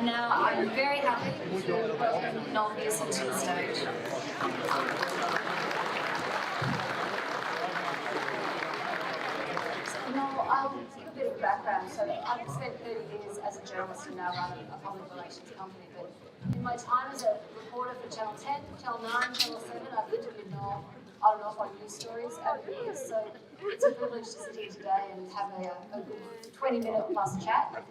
And now I'm very happy to welcome Noel Pearson to the stage. Noel, I'll give a bit of background. So I've spent 30 years as a journalist and now run a public relations company. But in my time as a reporter for Channel 10, Channel 9, Channel 7, I've interviewed Noel on and off on news stories over the years. So it's a privilege to sit here today and have a good 20-minute plus chat.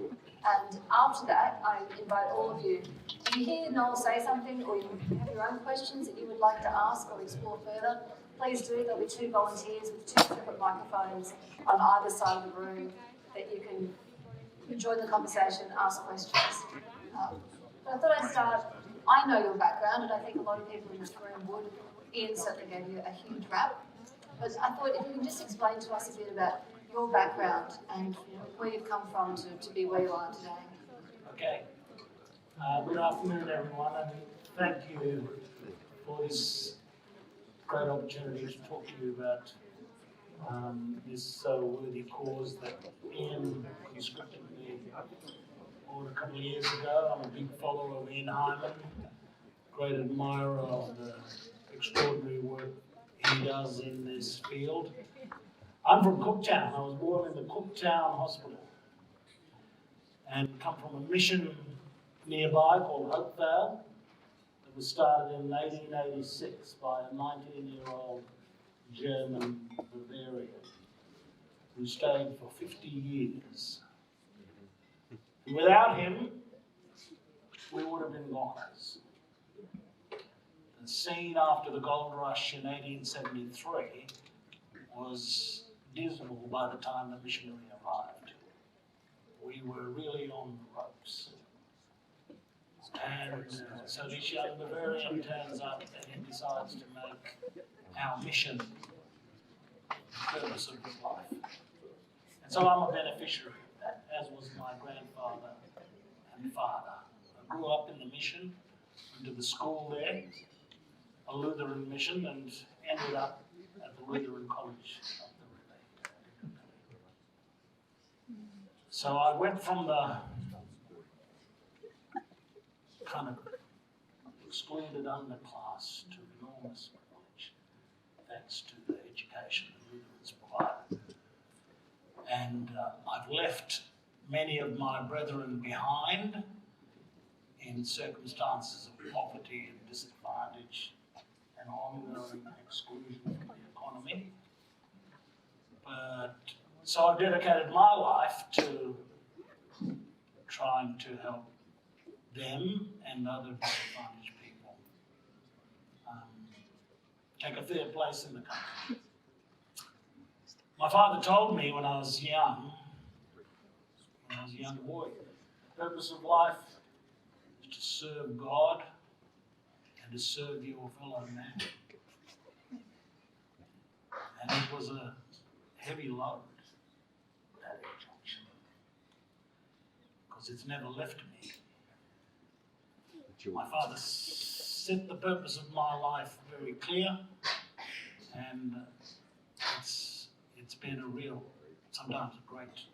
And after that, I invite all of you, if you hear Noel say something or you have your own questions that you would like to ask or explore further, please do. There'll be 2 volunteers with 2 separate microphones on either side of the room that you can join the conversation, ask questions. But I thought I'd start, I know your background and I think a lot of people in this room would. Ian certainly gave you a huge rap. But I thought if you can just explain to us a bit about your background and where you've come from to be where you are today. Okay. Good afternoon, everyone, and thank you for this great opportunity to talk to you about this worthy cause that Ian conscripted me on a couple of years ago. I'm a big follower of Ian Hyman, great admirer of the extraordinary work he does in this field. I'm from Cooktown. I was born in the Cooktown Hospital and come from a mission nearby called Hopevale that was started in 1886 by a 19-year-old German Bavarian who stayed for 50 years. And without him, we would have been goners. The scene after the gold rush in 1873 was dismal by the time the missionary arrived. We were really on the ropes. And so this young Bavarian turns up and he decides to make our mission the purpose of his life. And so I'm a beneficiary of that, as was my grandfather and father. I grew up in the mission, went to the school there, a Lutheran mission, and ended up at the Lutheran College up the river. So I went from the kind of excluded underclass to enormous privilege, thanks to the education the Lutherans provided. And I've left many of my brethren behind in circumstances of poverty and disadvantage and ongoing exclusion from the economy. But so I've dedicated my life to trying to help them and other disadvantaged people take a fair place in the country. My father told me when I was a young boy, the purpose of life is to serve God and to serve your fellow man. And it was a heavy load, that injunction, because it's never left me. My father set the purpose of my life very clear, and it's been a real, sometimes a great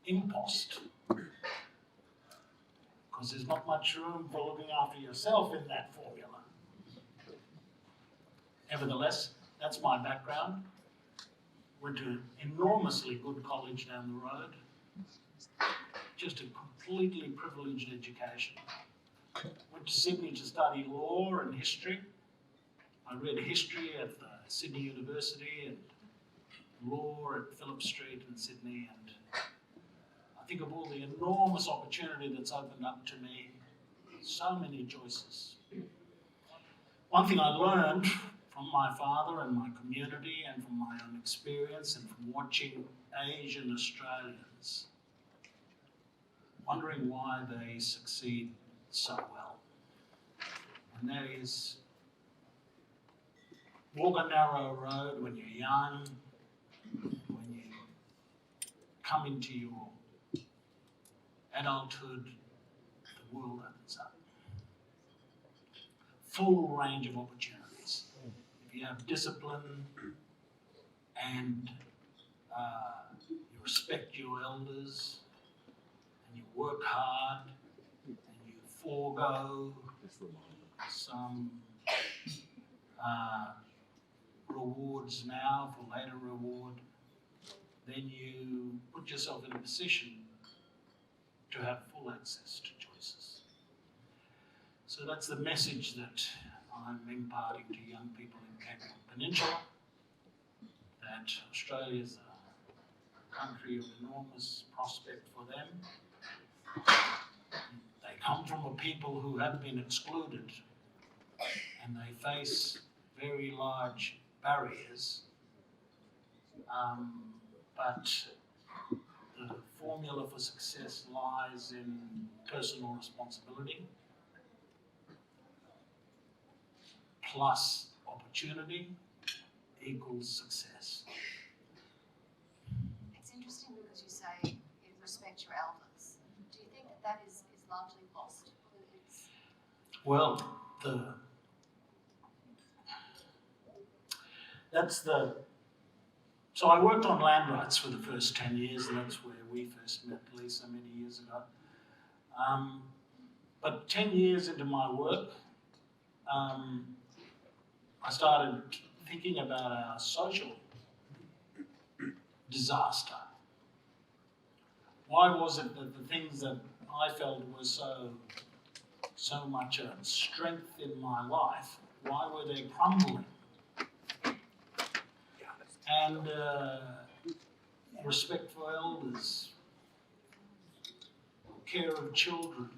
impost, because there's not much room for looking after yourself in that formula. Nevertheless, that's my background. Went to an enormously good college down the road, just a completely privileged education. Went to Sydney to study law and history. I read history at the Sydney University and law at Phillip Street in Sydney, and I think of all the enormous opportunity that's opened up to me, so many choices. One thing I learned from my father and my community and from my own experience and from watching Asian Australians, wondering why they succeed so well. And that is, walk a narrow road when you're young, when you come into your adulthood, the world opens up. Full range of opportunities. If you have discipline and you respect your elders and you work hard forego some rewards now for later reward, then you put yourself in a position to have full access to choices. So that's the message that I'm imparting to young people in Cape Peninsula, that Australia is a country of enormous prospect for them. They come from a people who have been excluded, and they face very large barriers, but the formula for success lies in personal responsibility plus opportunity equals success. It's interesting because you say you respect your elders. Do you think that that is largely lost? Well, so I worked on land rights for the first 10 years, and that's where we first met Leisa many years ago. But 10 years into my work, I started thinking about our social disaster. Why was it that the things that I felt were so much a strength in my life, why were they crumbling? And respect for elders, care of children,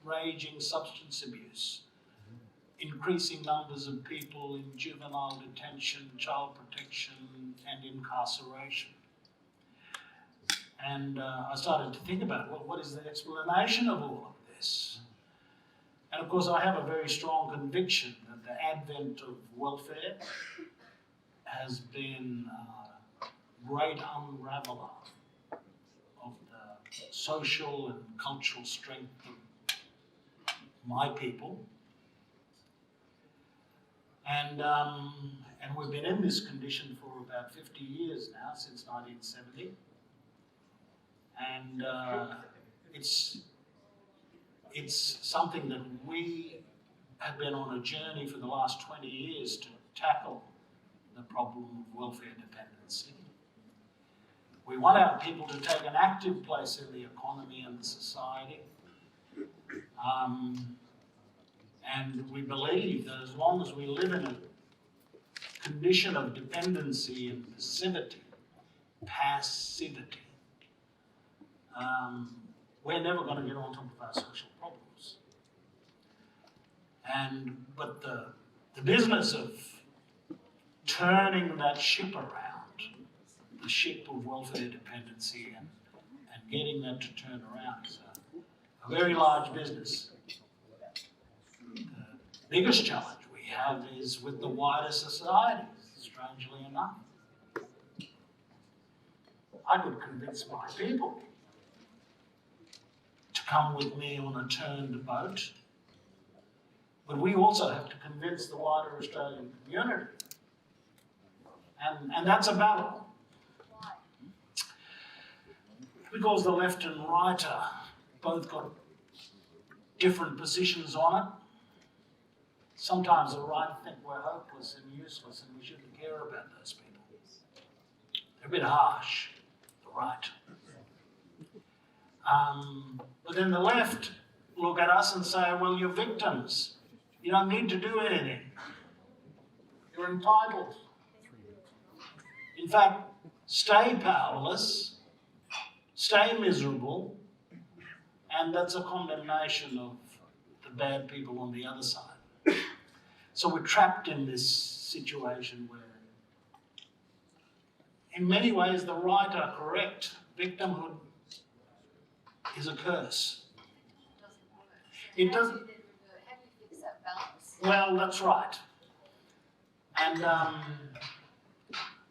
raging substance abuse, increasing numbers of people in juvenile detention, child protection, and incarceration. And I started to think about, well, what is the explanation of all of this? And of course, I have a very strong conviction that the advent of welfare has been a great unraveller of the social and cultural strength of my people. And we've been in this condition for about 50 years now, since 1970. And it's something that we have been on a journey for the last 20 years to tackle the problem of welfare dependency. We want our people to take an active place in the economy and the society. And we believe that as long as we live in a condition of dependency and passivity, we're never going to get on top of our social problems. But the business of turning that ship around, the ship of welfare dependency, and getting that to turn around is a very large business. The biggest challenge we have is with the wider society, strangely enough. I could convince my people to come with me on a turned boat, but we also have to convince the wider Australian community. And that's a battle. Why? Because the left and right are both got different positions on it. Sometimes the right think we're hopeless and useless and we shouldn't care about those people. They're a bit harsh, the right. But then the left look at us and say, well, you're victims. You don't need to do anything. You're entitled. In fact, stay powerless, stay miserable, and that's a condemnation of the bad people on the other side. So we're trapped in this situation where, in many ways, the right are correct. Victimhood is a curse. It doesn't. How do you fix that balance? Well, that's right. And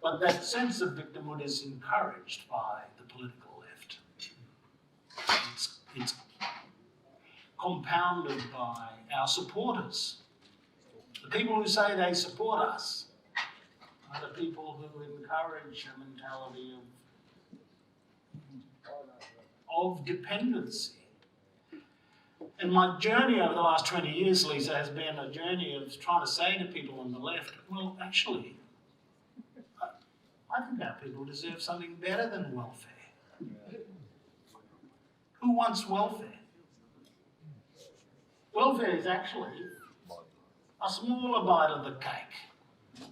but that sense of victimhood is encouraged by the political left. It's compounded by our supporters. The people who say they support us are the people who encourage a mentality of dependency. And my journey over the last 20 years, Leisa, has been a journey of trying to say to people on the left, well, actually, I think our people deserve something better than welfare. Who wants welfare? Welfare is actually a smaller bite of the cake.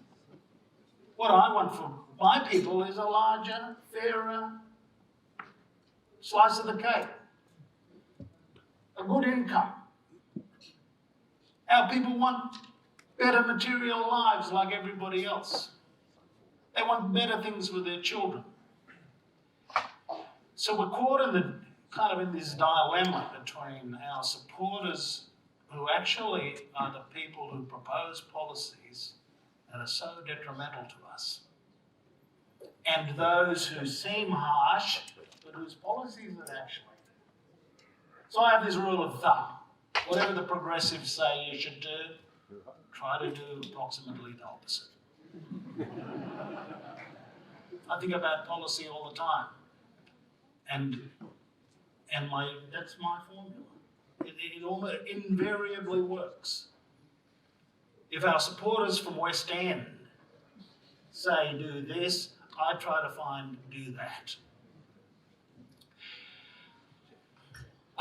What I want for my people is a larger, fairer slice of the cake. A good income. Our people want better material lives like everybody else. They want better things for their children. So we're caught in this dilemma between our supporters, who actually are the people who propose policies that are so detrimental to us, and those who seem harsh, but whose policies are actually. So I have this rule of thumb. Whatever the progressives say you should do, try to do approximately the opposite. I think about policy all the time. And that's my formula. It almost invariably works. If our supporters from West End say do this, I try to find do that.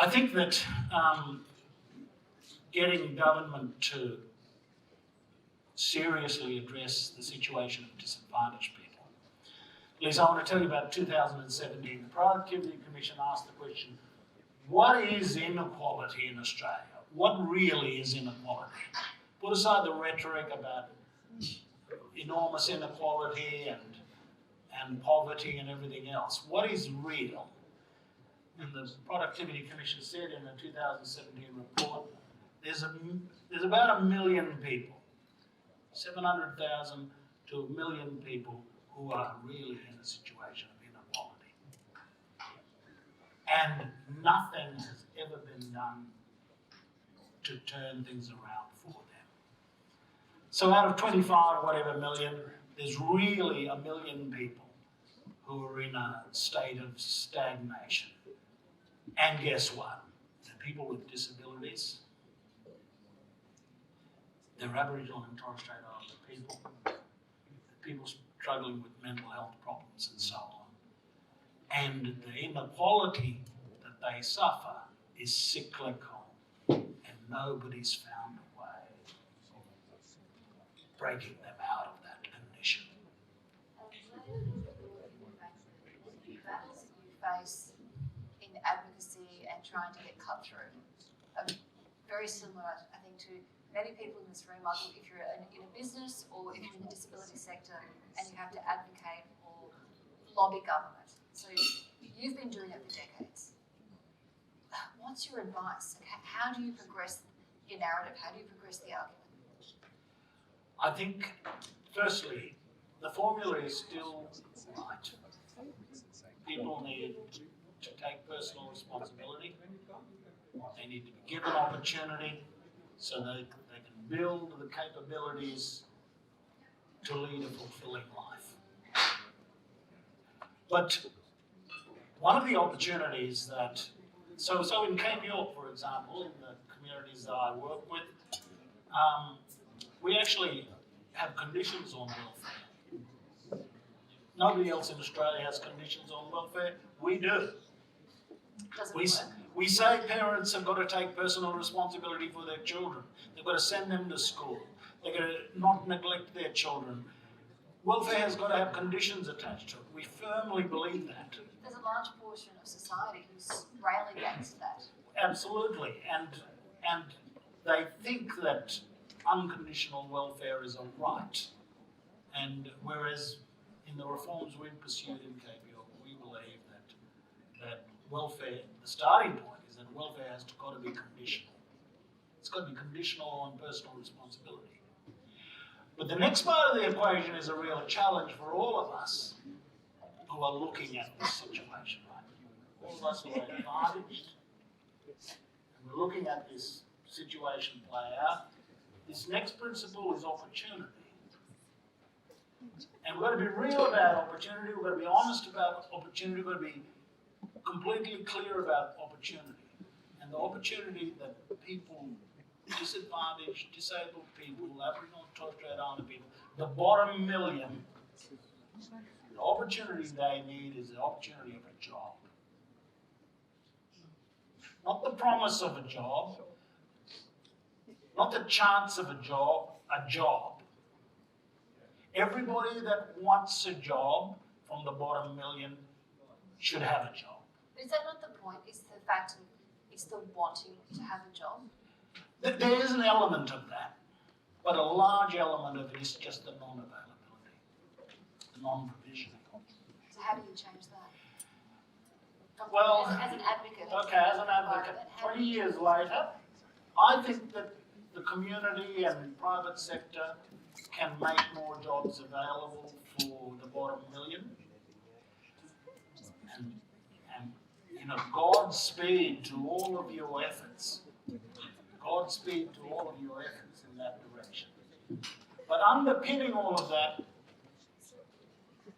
I think that getting government to seriously address the situation of disadvantaged people. Liz, I want to tell you about 2017. The Productivity Commission asked the question, what is inequality in Australia? What really is inequality? Put aside the rhetoric about enormous inequality and poverty and everything else. What is real? And the Productivity Commission said in the 2017 report, there's about 1 million people, 700,000 to 1 million people who are really in a situation of inequality. And nothing has ever been done to turn things around for them. So out of 25 whatever million, there's really 1 million people who are in a state of stagnation. And guess what? The people with disabilities, they're Aboriginal and Torres Strait Islander people, the people struggling with mental health problems and so on. And the inequality that they suffer is cyclical, and nobody's found a way of breaking them out of that condition. The battles that you face in advocacy and trying to get cut through are very similar, I think, to many people in this room. Either if you're in a business or if you're in the disability sector and you have to advocate or lobby government. So you've been doing it for decades. What's your advice? How do you progress your narrative? How do you progress the argument? I think, firstly, the formula is still right. People need to take personal responsibility. They need to be given opportunity so they can build the capabilities to lead a fulfilling life. But one of the opportunities that, so in Cape York, for example, in the communities that I work with, we actually have conditions on welfare. Nobody else in Australia has conditions on welfare. We do. We say parents have got to take personal responsibility for their children. They've got to send them to school. They've got to not neglect their children. Welfare has got to have conditions attached to it. We firmly believe that. There's a large portion of society who's railing against that. Absolutely. And they think that unconditional welfare is a right. And whereas in the reforms we've pursued in Cape York, we believe that welfare, the starting point is that welfare has got to be conditional. It's got to be conditional on personal responsibility. But the next part of the equation is a real challenge for all of us who are looking at this situation, right? All of us who are advantaged, and we're looking at this situation play out. This next principle is opportunity. And we've got to be real about opportunity, we've got to be honest about opportunity, we've got to be completely clear about opportunity. and the opportunity that people, disadvantaged, disabled people, Aboriginal and Torres Strait Islander people, the bottom million, the opportunity they need is the opportunity of a job. Not the promise of a job, not the chance of a job, a job. Everybody that wants a job from the bottom million should have a job. But is that not the point? Is the fact of it's the wanting to have a job? There is an element of that, but a large element of it is just the non-availability, the non-provisioning. So how do you change that? Well, as an advocate. Okay, as an advocate, 20 years later, I think that the community and private sector can make more jobs available for the bottom million. And you know, Godspeed to all of your efforts. Godspeed to all of your efforts in that direction. But underpinning all of that,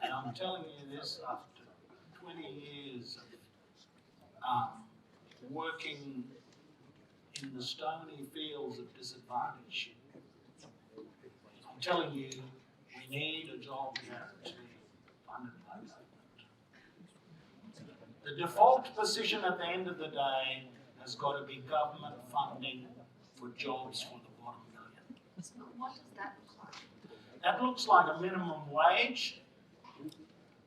and I'm telling you this after 20 years of working in the stony fields of disadvantage, I'm telling you, we need a job guarantee funded by government. The default position at the end of the day has got to be government funding for jobs for the bottom million. So what does that look like? That looks like a minimum wage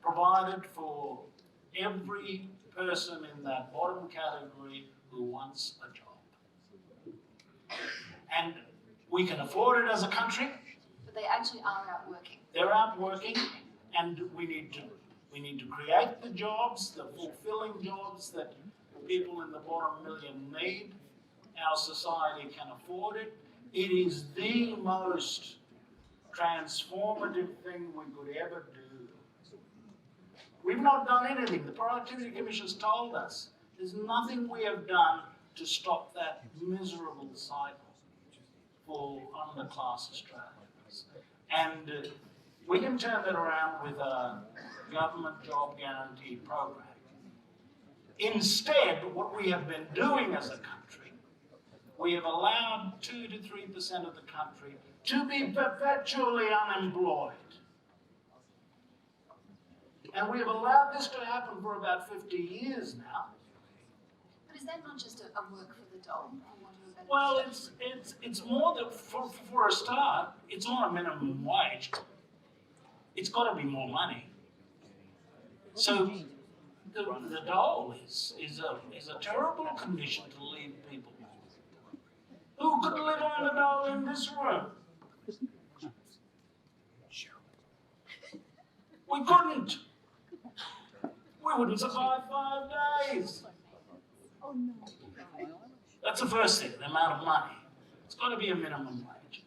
provided for every person in that bottom category who wants a job. And we can afford it as a country. But they actually are out working. They're out working, and we need to create the jobs, the fulfilling jobs that people in the bottom million need. Our society can afford it. It is the most transformative thing we could ever do. We've not done anything. The Productivity Commission's told us there's nothing we have done to stop that miserable cycle for underclass Australians. And we can turn that around with a government job guarantee program. Instead, what we have been doing as a country, we have allowed 2 to 3% of the country to be perpetually unemployed. And we have allowed this to happen for about 50 years now. But is that not just a work for the dole? Well, it's more that for a start, it's on a minimum wage. It's got to be more money. So the dole is a terrible condition to leave people. Who could live on the dole in this room? We couldn't. We wouldn't survive 5 days. That's the first thing, the amount of money. It's got to be a minimum wage.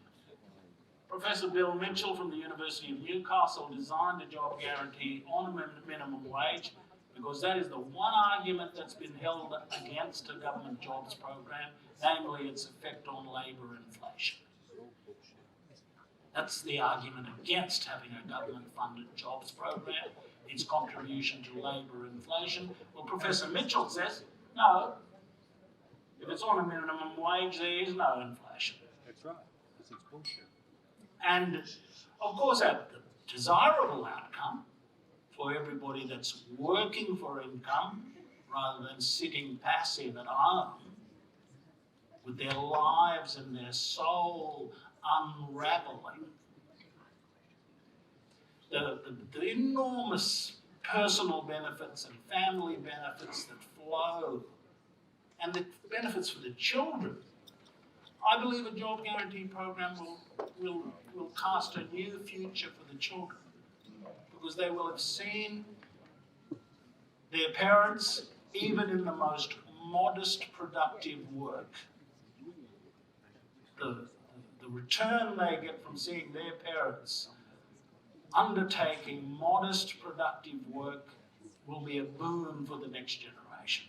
Professor Bill Mitchell from the University of Newcastle designed a job guarantee on a minimum wage because that is the one argument that's been held against a government jobs program, namely its effect on labour inflation. That's the argument against having a government-funded jobs program, its contribution to labour inflation. Well, Professor Mitchell says, no, if it's on a minimum wage, there is no inflation. That's right. That's bullshit. And, of course, a desirable outcome for everybody that's working for income rather than sitting passive at home with their lives and their soul unravelling. The enormous personal benefits and family benefits that flow, and the benefits for the children. I believe a job guarantee program will cast a new future for the children because they will have seen their parents, even in the most modest productive work. The return they get from seeing their parents undertaking modest productive work will be a boon for the next generation.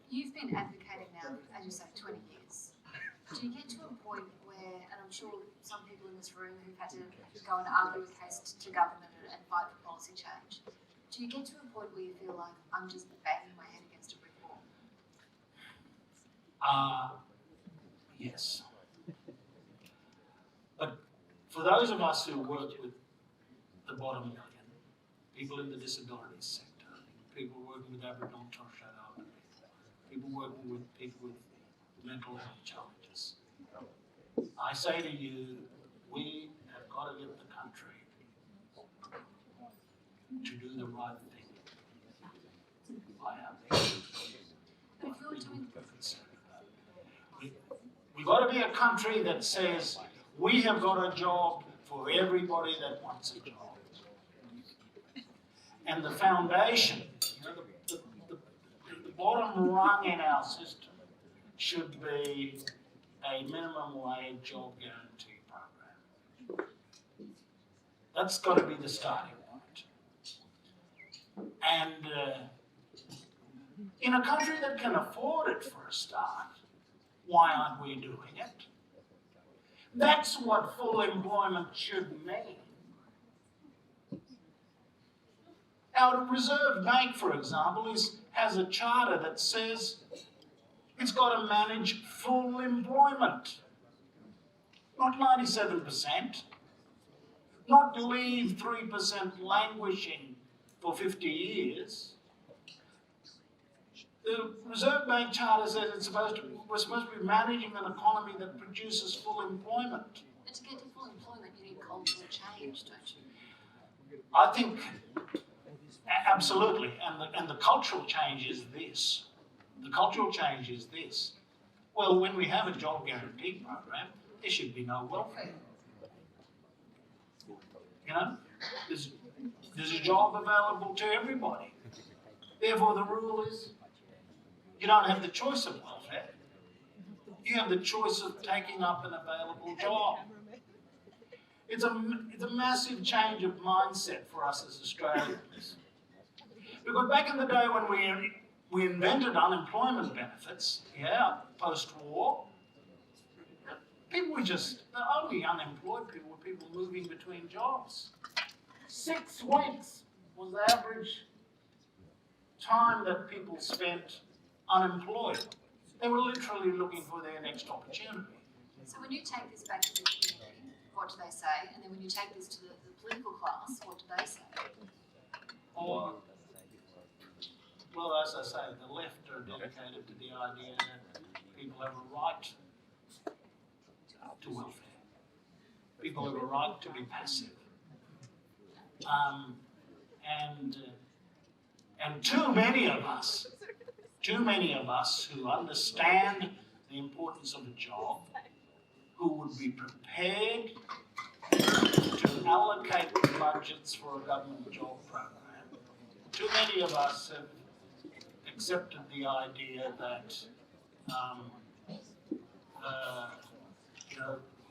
You've been advocating now, as you say, 20 years. Do you get to a point where, and I'm sure some people in this room who've had to go and argue a case to government and fight for policy change, do you get to a point where you feel like I'm just banging my head against a brick wall? Yes. But for those of us who work with the bottom million, people in the disability sector, people working with Aboriginal and Torres Strait Islander people working with people with mental health challenges, I say to you, we have got to get the country to do the right thing by our people. We've got to be a country that says we have got a job for everybody that wants a job. And the foundation, the bottom rung in our system should be a minimum wage job guarantee program. That's got to be the starting point. And in a country that can afford it for a start, why aren't we doing it? That's what full employment should mean. Our Reserve Bank, for example, has a charter that says it's got to manage full employment, not 97%, not to leave 3% languishing for 50 years. The Reserve Bank charter says we're supposed to be managing an economy that produces full employment. But to get to full employment, you need cultural change, don't you? I think absolutely, and the cultural change is this. The cultural change is this. Well, when we have a job guarantee program, there should be no welfare. You know, there's a job available to everybody. Therefore, the rule is you don't have the choice of welfare. You have the choice of taking up an available job. It's a massive change of mindset for us as Australians. Because back in the day when we invented unemployment benefits, post-war, the only unemployed people were people moving between jobs. 6 weeks was the average time that people spent unemployed. They were literally looking for their next opportunity. So when you take this back to the community, what do they say? And then when you take this to the political class, what do they say? Well, as I say, the left are dedicated to the idea that people have a right to welfare. People have a right to be passive. And too many of us who understand the importance of a job, who would be prepared to allocate the budgets for a government job program, too many of us have accepted the idea that,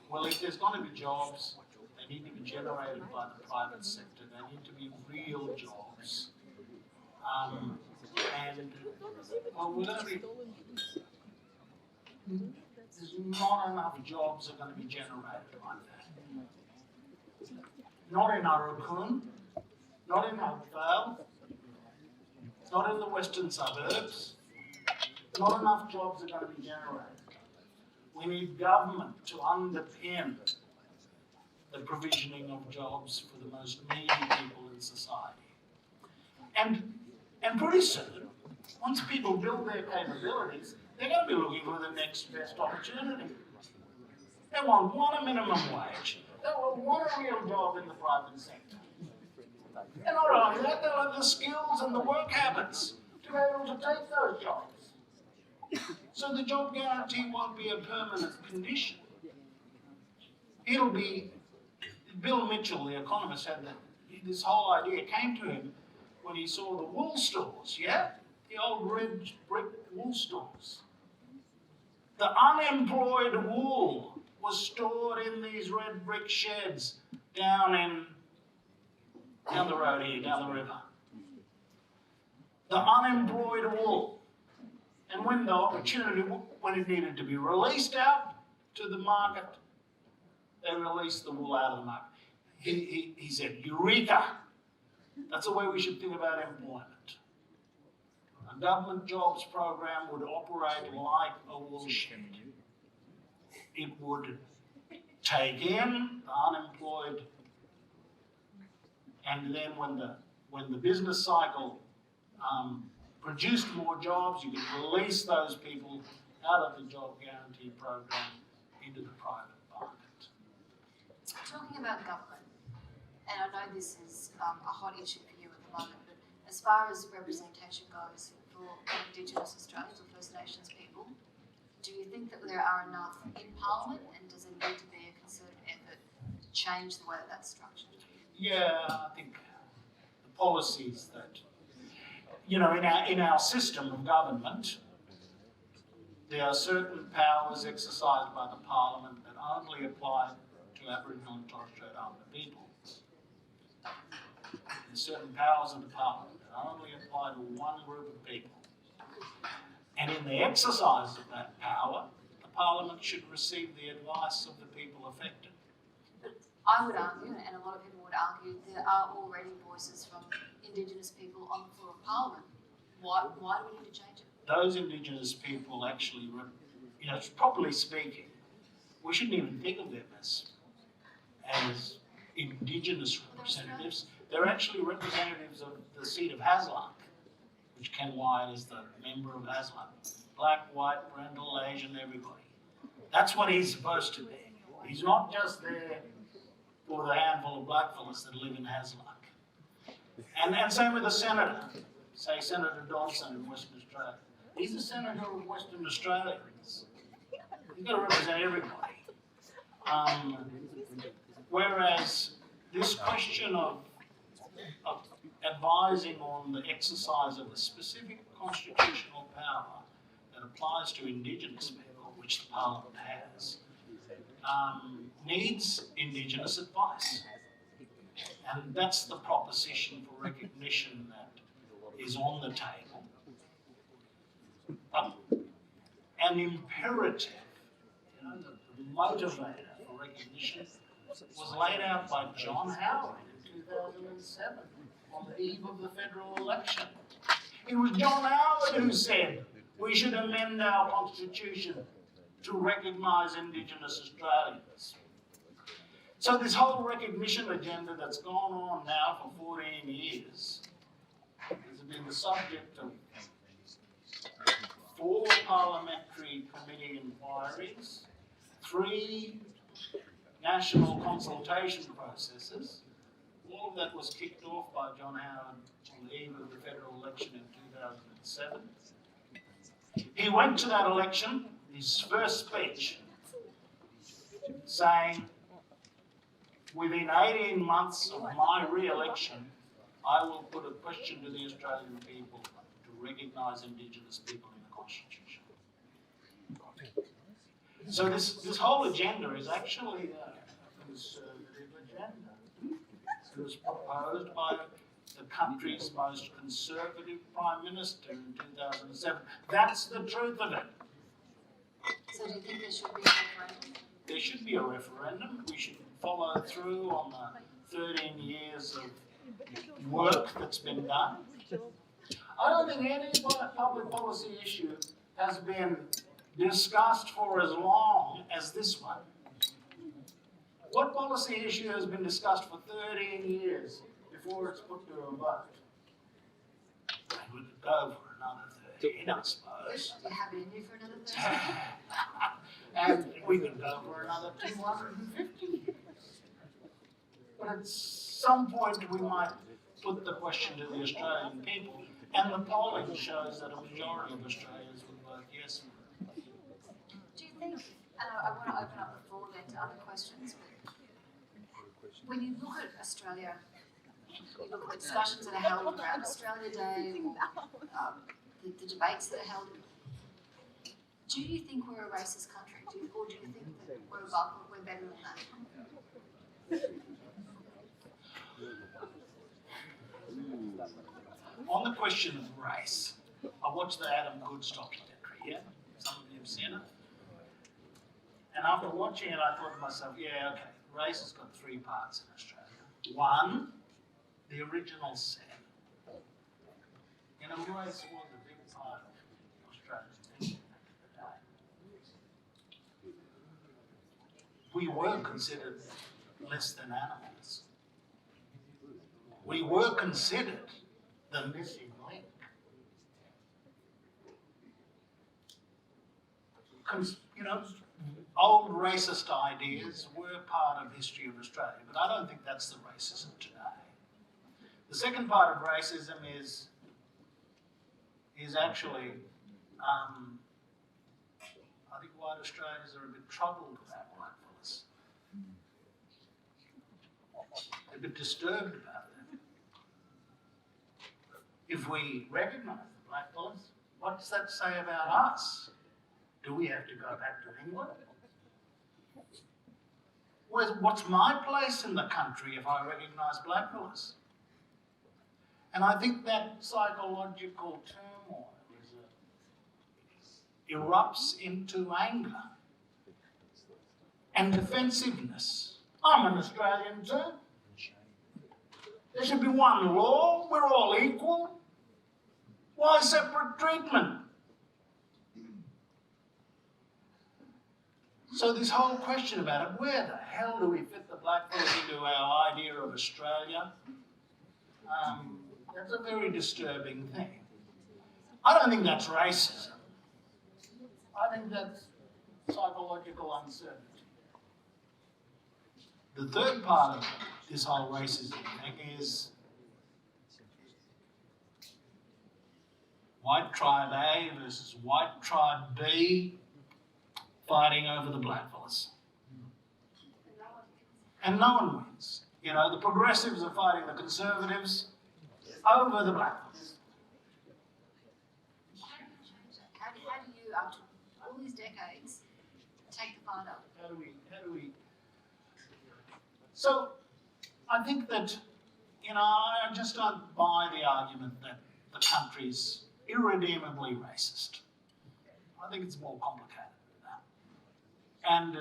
well, if there's going to be jobs, they need to be generated by the private sector. They need to be real jobs. We're going to be. There's not enough jobs that are going to be generated like that. Not in Arukun, not in Oakvale, not in the western suburbs. Not enough jobs are going to be generated. We need government to underpin the provisioning of jobs for the most needy people in society. And pretty soon, once people build their capabilities, they're going to be looking for the next best opportunity. They won't want a minimum wage. They will want a real job in the private sector. And not only that, they'll have the skills and the work habits to be able to take those jobs. So the job guarantee won't be a permanent condition. It'll be, Bill Mitchell, the economist, said that this whole idea came to him when he saw the wool stores, the old red brick wool stores. The unemployed wool was stored in these red brick sheds down the road here, down the river. The unemployed wool. And when the opportunity, when it needed to be released out to the market, they released the wool out of the market. He said, Eureka! That's the way we should think about employment. A government jobs program would operate like a woolshed. It would take in the unemployed, and then when the business cycle produced more jobs, you could release those people out of the job guarantee program into the private market. Talking about government, and I know this is a hot issue for you at the moment, but as far as representation goes for Indigenous Australians or First Nations people, do you think that there are enough in Parliament, and does there need to be a concerted effort to change the way that that's structured? Yeah, I think the policies that, you know, in our system of government, there are certain powers exercised by the Parliament that only apply to Aboriginal and Torres Strait Islander people. There's certain powers of the Parliament that only apply to one group of people. And in the exercise of that power, the Parliament should receive the advice of the people affected. I would argue, and a lot of people would argue, there are already voices from Indigenous people on the floor of Parliament. Why do we need to change it? Those Indigenous people actually, you know, properly speaking, we shouldn't even think of them as Indigenous representatives. They're actually representatives of the seat of Hasluck, which Ken Wyatt is the member of Hasluck. Black, white, Brendel, Asian, everybody. That's what he's supposed to be. He's not just there for the handful of blackfellas that live in Hasluck. And same with the senator. Say Senator Dodson in Western Australia. He's a senator of Western Australia. He's got to represent everybody. Whereas this question of advising on the exercise of a specific constitutional power that applies to Indigenous people, which the Parliament has, needs Indigenous advice. And that's the proposition for recognition that is on the table. An imperative, you know, the motivator for recognition was laid out by John Howard in 2007 on the eve of the federal election. It was John Howard who said we should amend our constitution to recognise Indigenous Australians. So this whole recognition agenda that's gone on now for 14 years has been the subject of 4 parliamentary committee inquiries, 3 national consultation processes. All of that was kicked off by John Howard on the eve of the federal election in 2007. He went to that election, his first speech, saying, within 18 months of my re-election, I will put a question to the Australian people to recognise Indigenous people in the Constitution. So this whole agenda is actually a conservative agenda. It was proposed by the country's most conservative Prime Minister in 2007. That's the truth of it. So do you think there should be a referendum? There should be a referendum. We should follow through on the 13 years of work that's been done. I don't think any public policy issue has been discussed for as long as this one. What policy issue has been discussed for 13 years before it's put to a vote? And we could go for another 13, I suppose. Do you have it in you for another 13? And we could go for another 250. But at some point we might put the question to the Australian people, and the polling shows that a majority of Australians would vote yes. Do you think, and I want to open up the floor then to other questions, but when you look at Australia, you look at the discussions that are held around Australia Day, or the debates that are held, do you think we're a racist country? Or do you think that we're above, we're better than that? On the question of race, I watched the Adam Goods documentary, yeah? Some of you have seen it. And after watching it, I thought to myself, yeah, okay, race has got 3 parts in Australia. 1, the original sin. In a way, it's one of the biggest. we were considered less than animals. We were considered the missing link. You know, old racist ideas were part of history of Australia, but I don't think that's the racism today. The second part of racism is actually, I think white Australians are a bit troubled about blackfellas. They're a bit disturbed about that. If we recognise the blackfellas, what does that say about us? Do we have to go back to England? What's my place in the country if I recognise blackfellas? And I think that psychological turmoil erupts into anger and defensiveness. I'm an Australian too. There should be one law. We're all equal. Why separate treatment? So this whole question about it, where the hell do we fit the blackfellas into our idea of Australia? That's a very disturbing thing. I don't think that's racism. I think that's psychological uncertainty. The third part of this whole racism thing is white tribe A versus white tribe B fighting over the blackfellas. And no one wins. You know, the progressives are fighting the conservatives over the blackfellas. How do you, after all these decades, take the fight up? How do we? So, I think that, you know, I just don't buy the argument that the country's irredeemably racist. I think it's more complicated than that. And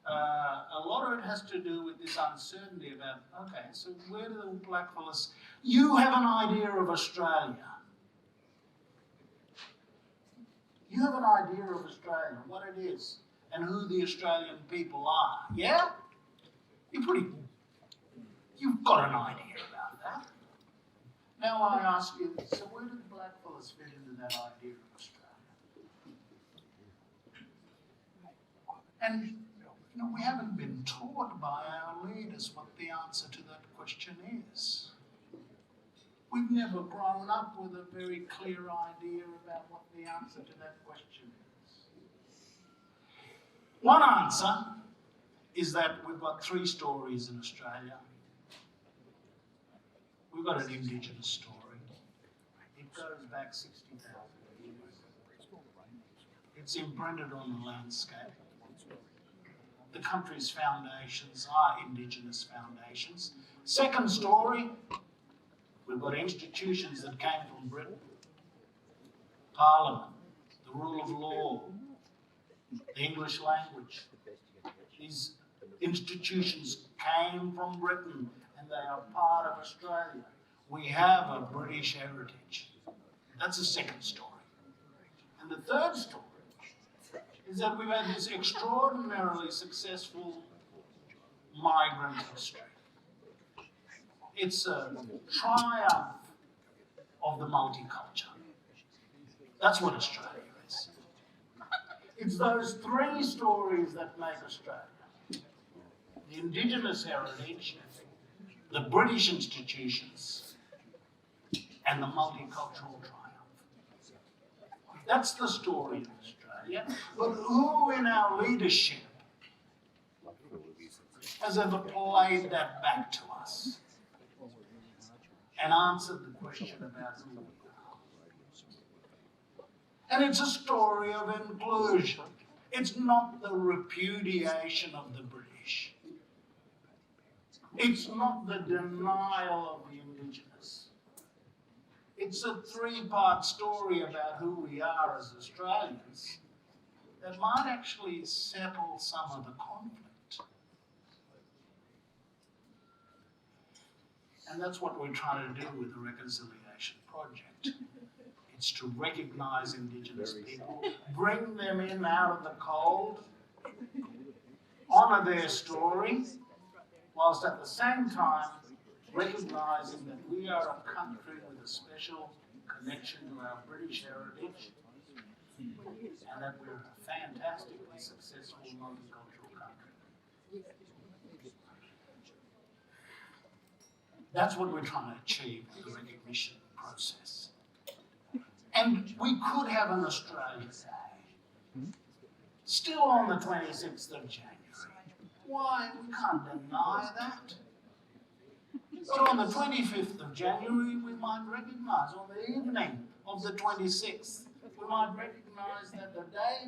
a lot of it has to do with this uncertainty about, okay, so where do the blackfellas... You have an idea of Australia. You have an idea of Australia, what it is, and who the Australian people are, yeah? You've got an idea about that. Now I ask you, so where do the blackfellas fit into that idea of Australia? And, you know, we haven't been taught by our leaders what the answer to that question is. We've never grown up with a very clear idea about what the answer to that question is. One answer is that we've got three stories in Australia. We've got an Indigenous story. It goes back 60,000 years. It's imprinted on the landscape. The country's foundations are Indigenous foundations. Second story, we've got institutions that came from Britain. Parliament, the rule of law, the English language. These institutions came from Britain and they are part of Australia. We have a British heritage. That's the second story. And the third story is that we've had this extraordinarily successful migrant history. It's a triumph of the multiculture. That's what Australia is. It's those three stories that make Australia. The Indigenous heritage, the British institutions, and the multicultural triumph. That's the story of Australia. But who in our leadership has ever played that back to us and answered the question about who we are? And it's a story of inclusion. It's not the repudiation of the British. It's not the denial of the Indigenous. It's a three-part story about who we are as Australians that might actually settle some of the conflict. And that's what we're trying to do with the Reconciliation Project. It's to recognise Indigenous people, bring them in out of the cold, honour their story, whilst at the same time recognising that we are a country with a special connection to our British heritage and that we're a fantastically successful multicultural country. That's what we're trying to achieve with the recognition process. And we could have an Australia Day, still on the 26th of January. Why? We can't deny that. But on the 25th of January, we might recognise, on the evening of the 26th, we might recognise that the day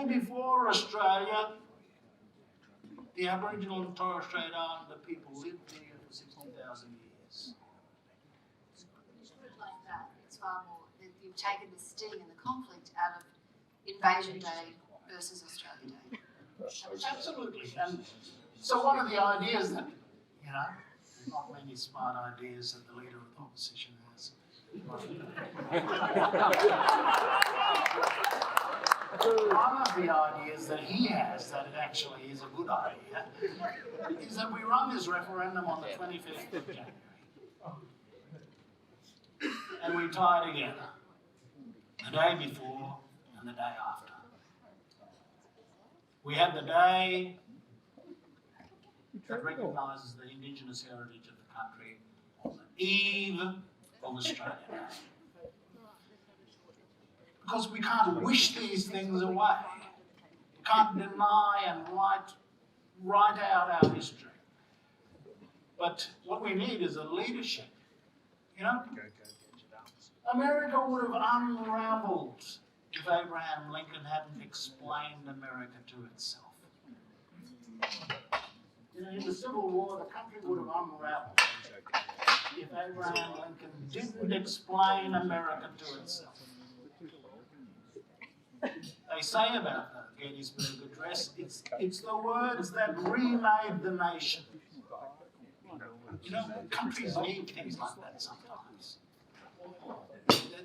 before Australia, the Aboriginal and Torres Strait Islander people lived here for 60,000 years. Like that, it's far more that you've taken the sting and the conflict out of Invasion Day versus Australia Day. Absolutely. And so one of the ideas that, there's not many smart ideas that the leader of the opposition has. One of the ideas that he has that it actually is a good idea is that we run this referendum on the 25th of January. And we tie together the day before and the day after. We have the day that recognises the Indigenous heritage of the country on the eve of Australia Day. Because we can't wish these things away. We can't deny and write out our history. But what we need is a leadership. America would have unravelled if Abraham Lincoln hadn't explained America to itself. In the Civil War, the country would have unravelled if Abraham Lincoln didn't explain America to itself. They say about the Gettysburg Address, it's the words that remade the nation. Countries need things like that sometimes.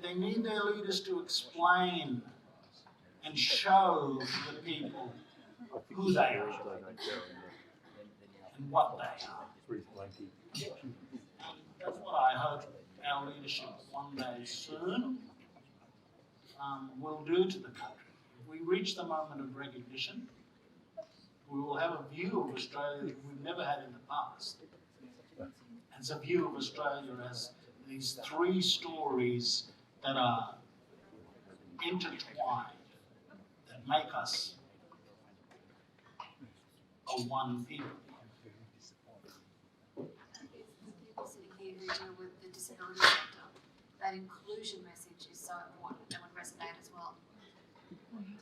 They need their leaders to explain and show the people who they are and what they are. And that's what I hope our leadership one day soon will do to the country. If we reach the moment of recognition, we will have a view of Australia that we've never had in the past. And it's a view of Australia as these three stories that are intertwined, that make us a one people. People sitting here who deal with the disability sector, that inclusion message is so important. That would resonate as well.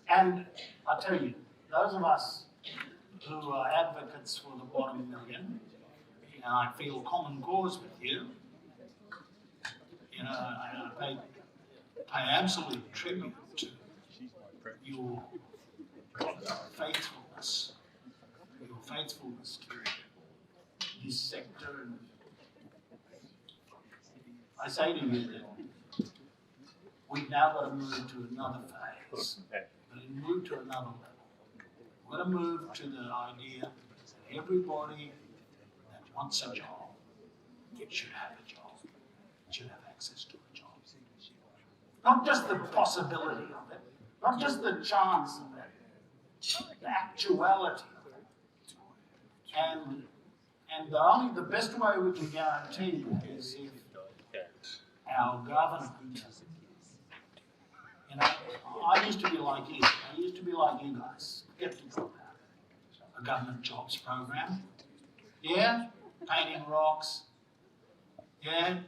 And I tell you, those of us who are advocates for the bottom million, and I feel common cause with you, I pay absolute tribute to your faithfulness to this sector. And I say to you that we've now got to move to another phase. We've got to move to another level. We've got to move to the idea that everybody that wants a job should have a job, should have access to a job. Not just the possibility of it, not just the chance of it, the actuality of it. And the best way we can guarantee that is if our government, I used to be like you. I used to be like you guys, skeptical about it. A government jobs program. Yeah, painting rocks. Yeah,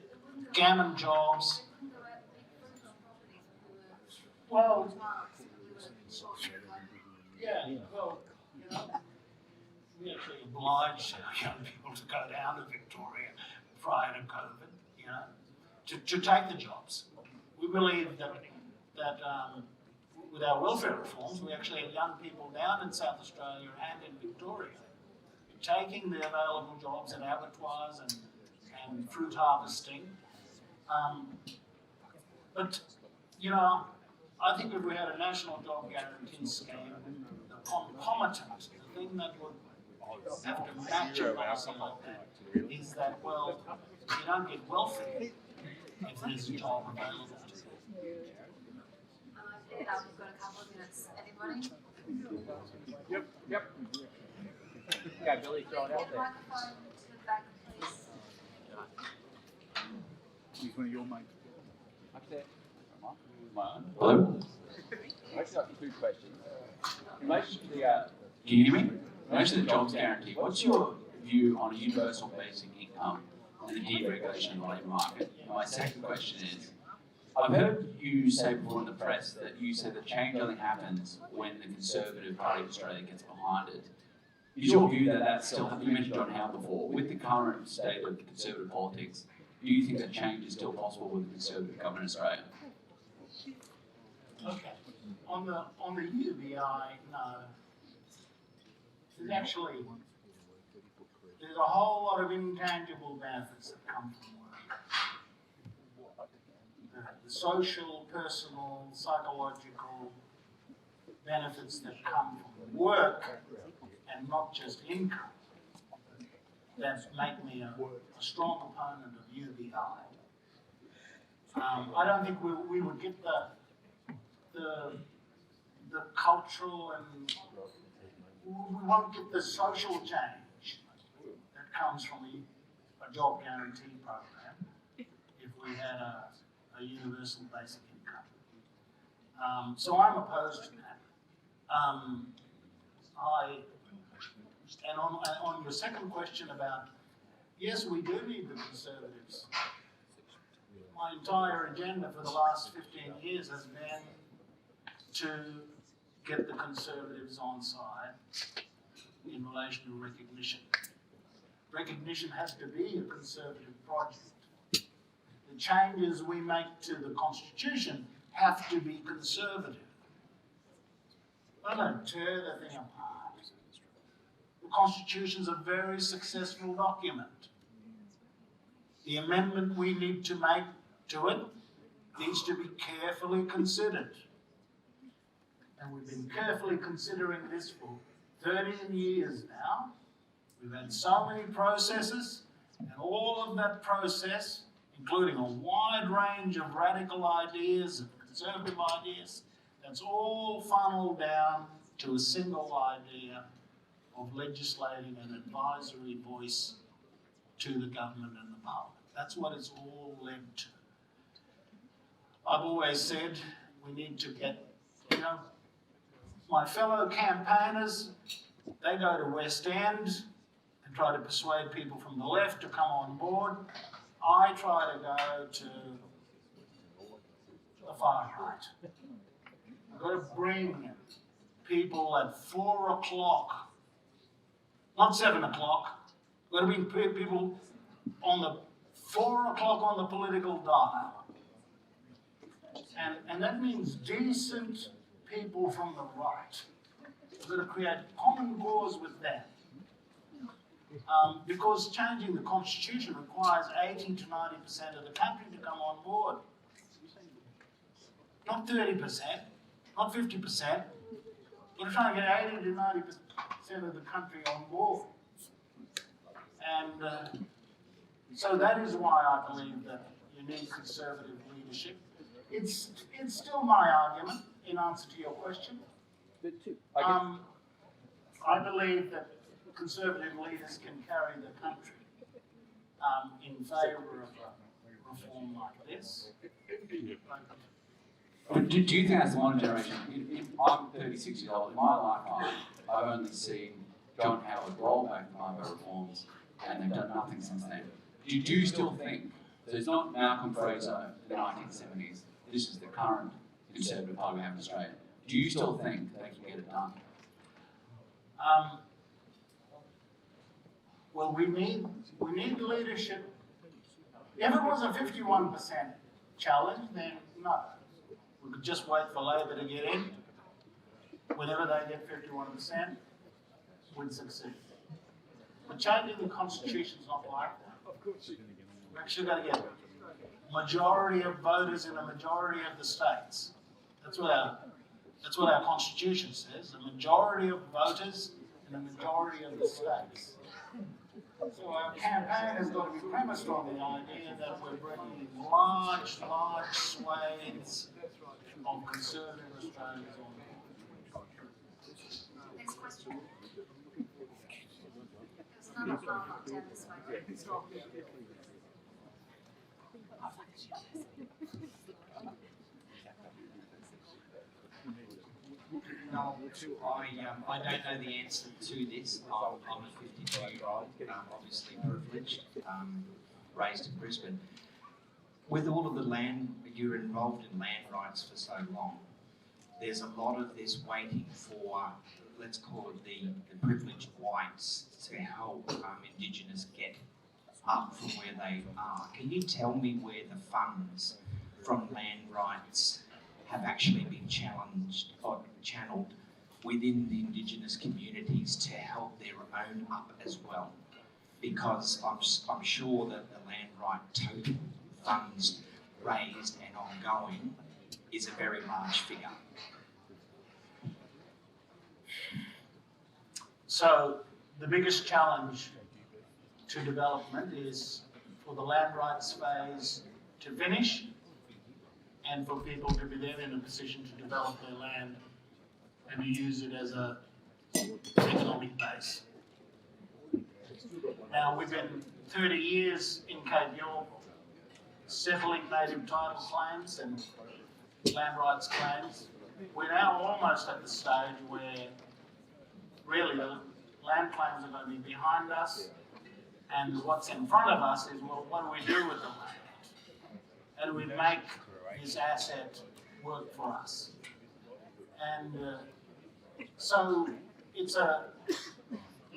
gammon jobs. Well, yeah, well, we actually obliged our young people to go down to Victoria prior to COVID, to take the jobs. We believe that with our welfare reforms, we actually had young people down in South Australia and in Victoria taking the available jobs at abattoirs and fruit harvesting. But I think if we had a national job guarantee scheme, the concomitant, the thing that would have to match a policy like that, is that, well, you don't get welfare if there's a job available to you. I pick it up, we've got a couple of minutes. Anybody? Yep. Okay, Billy, throw it out Get the there. microphone to the back, please. He's one of your mates. Up there. My own. Hello? I actually got two questions. In relation to the, Can you hear me? In relation to the jobs guarantee, what's your view on a universal basic income and the deregulation of the labour market? And my second question is, I've heard you say before in the press that you said that change only happens when the Conservative Party of Australia gets behind it. Is your view that that's still, you mentioned John Howard before, with the current state of Conservative politics, do you think that change is still possible with the Conservative government in Australia? Okay. On the UBI, no. There's a whole lot of intangible benefits that come from work. The social, personal, psychological benefits that come from work and not just income that make me a strong opponent of UBI. I don't think we would get the cultural and we won't get the social change that comes from a job guarantee program if we had a universal basic income. So I'm opposed to that. And on your second question about, yes, we do need the Conservatives. My entire agenda for the last 15 years has been to get the Conservatives on side in relation to recognition. Recognition has to be a Conservative project. The changes we make to the Constitution have to be Conservative. I don't tear the thing apart. The Constitution's a very successful document. The amendment we need to make to it needs to be carefully considered. And we've been carefully considering this for 13 years now. We've had so many processes, and all of that process, including a wide range of radical ideas and conservative ideas, that's all funneled down to a single idea of legislating an advisory voice to the government and the parliament. That's what it's all led to. I've always said we need to get, my fellow campaigners, they go to West End and try to persuade people from the left to come on board. I try to go to the far right. I've got to bring people at 4 o'clock, not 7 o'clock. I've got to bring people on the 4 o'clock on the political dial. And that means decent people from the right. We're going to create common cause with them. Because changing the Constitution requires 80 to 90% of the country to come on board. Not 30%, not 50%. We're trying to get 80 to 90% of the country on board. And so that is why I believe that you need Conservative leadership. It's still my argument in answer to your question. I believe that Conservative leaders can carry the country in favour of a reform like this. But do you think as the modern generation, I'm 36 years old, in my lifetime, I've only seen John Howard roll back the Mabo reforms and they've done nothing since then. Do you still think, so it's not Malcolm Fraser in the 1970s, this is the current Conservative Party we have in Australia. Do you still think they can get it done? Well, we need leadership. If it was a 51% challenge, then no. We could just wait for Labor to get in. Whenever they get 51%, we'd succeed. But changing the Constitution is not like that. We've actually got to get a majority of voters in a majority of the states. That's what That's what our constitution says, a majority of voters in a majority of the states. So our campaign has got to be premised on the idea that we're bringing large swathes of conservative Australians on. Next question. There's another farm up down this way. Stop. No, I don't know the answer to this. I'm a 52-year-old, obviously privileged, raised in Brisbane. With all of the land, you're involved in land rights for so long, there's a lot of this waiting for, let's call it the privileged whites to help Indigenous get up from where they are. Can you tell me where the funds from land rights have actually been challenged or channeled within the Indigenous communities to help their own up as well? Because I'm sure that the land right total funds raised and ongoing is a very large figure. So the biggest challenge to development is for the land rights phase to finish and for people to be then in a position to develop their land and to use it as an economic base. Now, we've been 30 years in Cape York settling native title claims and land rights claims. We're now almost at the stage where really the land claims are going to be behind us, and what's in front of us is, well, what do we do with the land? How do we make this asset work for us? And so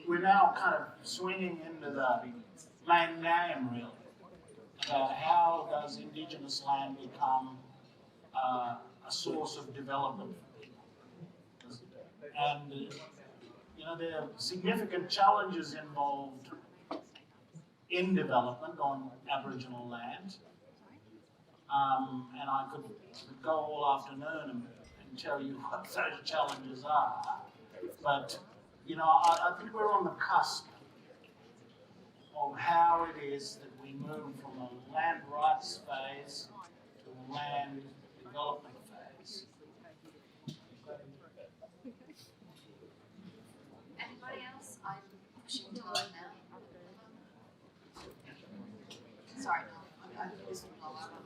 we're now kind of swinging into the main game, really, about how does Indigenous land become a source of development for people. And there are significant challenges involved in development on Aboriginal land. And I could go all afternoon and tell you what those challenges are. But, I think we're on the cusp of how it is that we move from a land rights phase to a land development phase. Anybody else? I'm pushing time now. Sorry, this will blow over.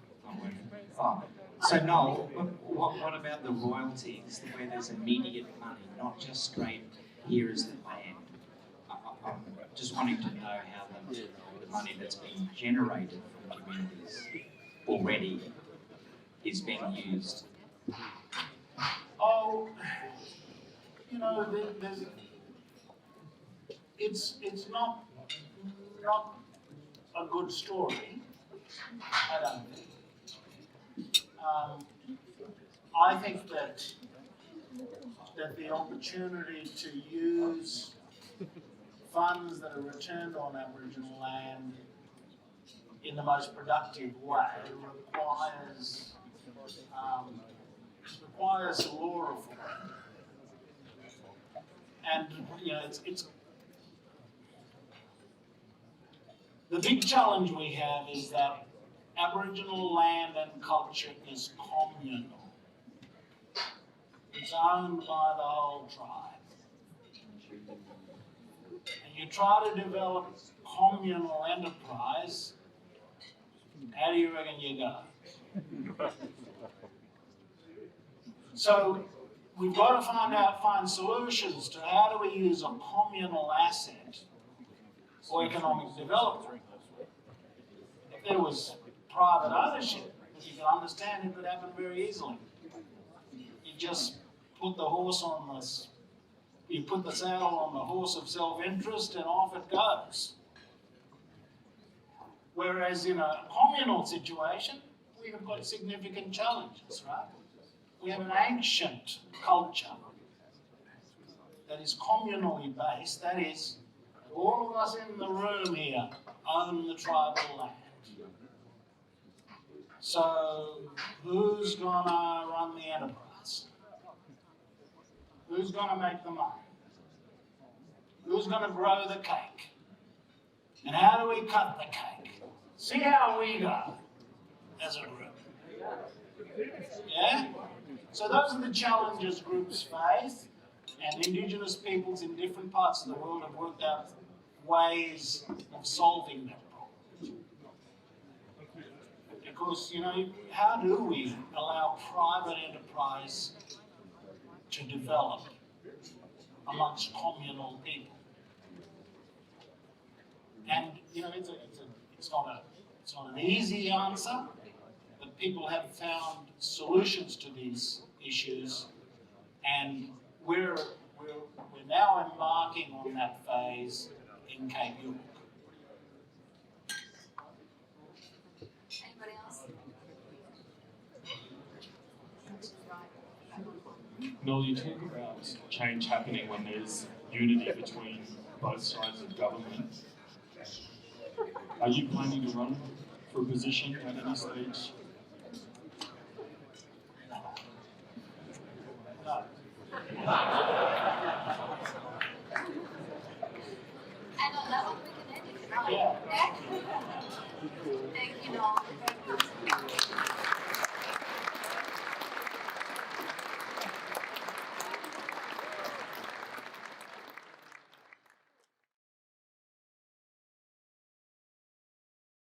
Oh, so Noel, what about the royalties where there's immediate money, not just straight, here is the land? I'm just wanting to know how the money that's being generated from communities already is being used. Oh, it's not a good story, I don't think. I think that the opportunity to use funds that are returned on Aboriginal land in the most productive way requires law reform. And it's the big challenge we have is that Aboriginal land and culture is communal. It's owned by the whole tribe. And you try to develop communal enterprise, how do you reckon you go? So we've got to find solutions to how do we use a communal asset for economic development. If there was private ownership, you can understand it could happen very easily. You just put the horse on this, you put the saddle on the horse of self-interest and off it goes. Whereas in a communal situation, we have got significant challenges, right? We have an ancient culture that is communally based, that is, all of us in the room here own the tribal land. So who's gonna run the enterprise? Who's going to make the money? Who's going to grow the cake? And how do we cut the cake? See how we go as a group. Yeah? So those are the challenges groups face, and Indigenous peoples in different parts of the world have worked out ways of solving that problem. Because, how do we allow private enterprise to develop amongst communal people? And, it's not an easy answer, but people have found solutions to these issues, and we're now embarking on that phase in Cape York. Anybody else? Noel, you talk about change happening when there's unity between both sides of government. Are you planning to run for a position at any stage